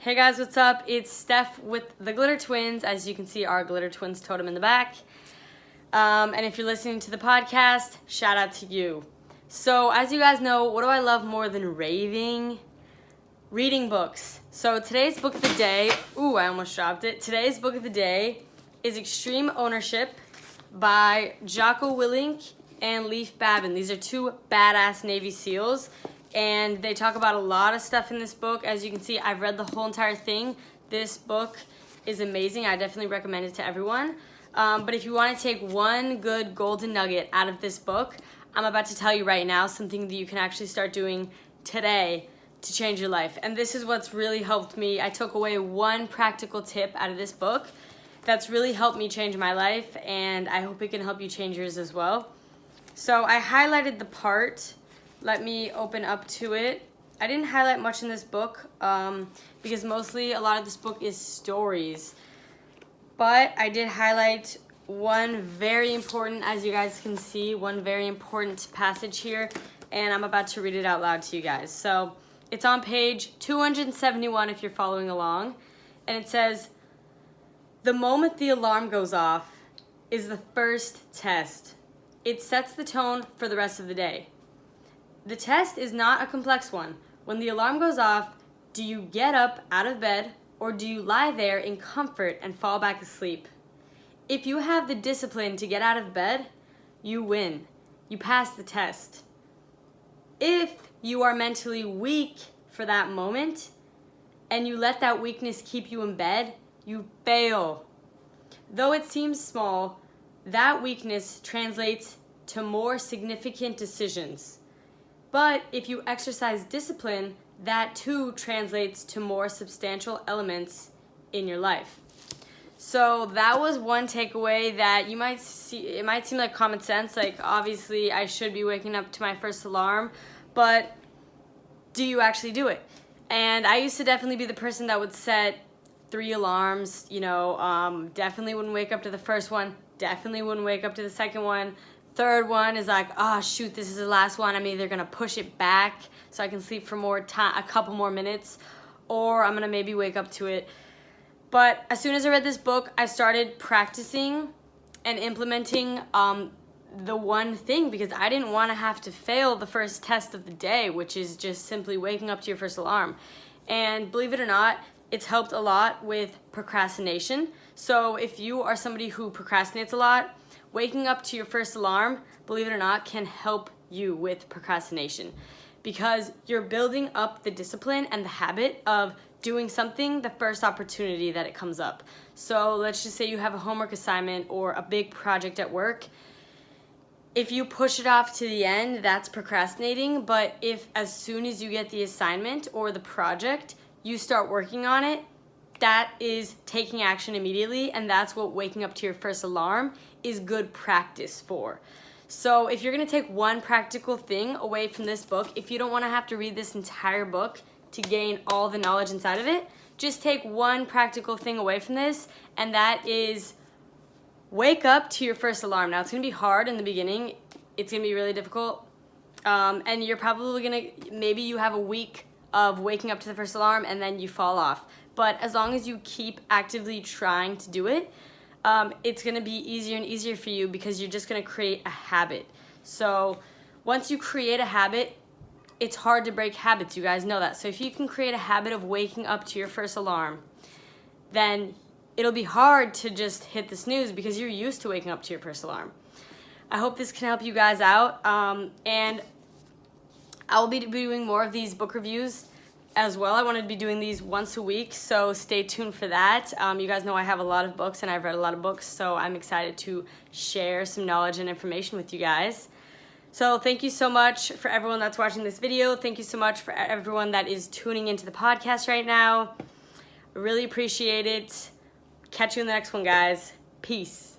Hey guys, what's up? It's Steph with the Glitter Twins. As you can see, our Glitter Twins totem in the back. And if you're listening to the podcast, shout out to you. So as you guys know, what do I love more than raving? Reading books. So today's book of the day, I almost dropped it. Today's book of the day is Extreme Ownership by Jocko Willink and Leif Babin. These are two badass Navy SEALs. And they talk about a lot of stuff in this book. As you can see, I've read the whole entire thing. This book is amazing. I definitely recommend it to everyone. But if you want to take one good golden nugget out of this book, I'm about to tell you right now something that you can actually start doing today to change your life. And this is what's really helped me. I took away one practical tip out of this book that's really helped me change my life, and I hope it can help you change yours as well. So I highlighted the part. Let me open up to it. I didn't highlight much in this book because mostly a lot of this book is stories. But I did highlight one very important, as you guys can see, one very important passage here, and I'm about to read it out loud to you guys. So it's on page 271 if you're following along, and it says, "The moment the alarm goes off is the first test. It sets the tone for the rest of the day. The test is not a complex one. When the alarm goes off, do you get up out of bed or do you lie there in comfort and fall back asleep? If you have the discipline to get out of bed, you win. You pass the test. If you are mentally weak for that moment and you let that weakness keep you in bed, you fail. Though it seems small, that weakness translates to more significant decisions. But if you exercise discipline, that too translates to more substantial elements in your life." So that was one takeaway that you might see. It might seem like common sense, like obviously I should be waking up to my first alarm, but do you actually do it? And I used to definitely be the person that would set 3 alarms, definitely wouldn't wake up to the first one, definitely wouldn't wake up to the second one. Third one is like, oh shoot, this is the last one. I'm either gonna push it back so I can sleep for more time, a couple more minutes, or I'm gonna maybe wake up to it. But as soon as I read this book, I started practicing and implementing the one thing, because I didn't want to have to fail the first test of the day, which is just simply waking up to your first alarm. And believe it or not, it's helped a lot with procrastination. So if you are somebody who procrastinates a lot, waking up to your first alarm, believe it or not, can help you with procrastination, because you're building up the discipline and the habit of doing something the first opportunity that it comes up. So let's just say you have a homework assignment or a big project at work. If you push it off to the end, that's procrastinating. But if as soon as you get the assignment or the project, you start working on it, that is taking action immediately, and that's what waking up to your first alarm is good practice for. So if you're gonna take one practical thing away from this book, if you don't wanna have to read this entire book to gain all the knowledge inside of it, just take one practical thing away from this, and that is wake up to your first alarm. Now it's gonna be hard in the beginning, it's gonna be really difficult, and you're probably gonna, maybe you have a week of waking up to the first alarm and then you fall off. But as long as you keep actively trying to do it, it's gonna be easier and easier for you, because you're just gonna create a habit. So once you create a habit, it's hard to break habits, you guys know that. So if you can create a habit of waking up to your first alarm, then it'll be hard to just hit the snooze because you're used to waking up to your first alarm. I hope this can help you guys out, and I'll be doing more of these book reviews as well. I want to be doing these once a week, so stay tuned for that. You guys know I have a lot of books and I've read a lot of books, so I'm excited to share some knowledge and information with you guys. So thank you so much for everyone that's watching this video. Thank you so much for everyone that is tuning into the podcast right now. I really appreciate it. Catch you in the next one, guys. Peace.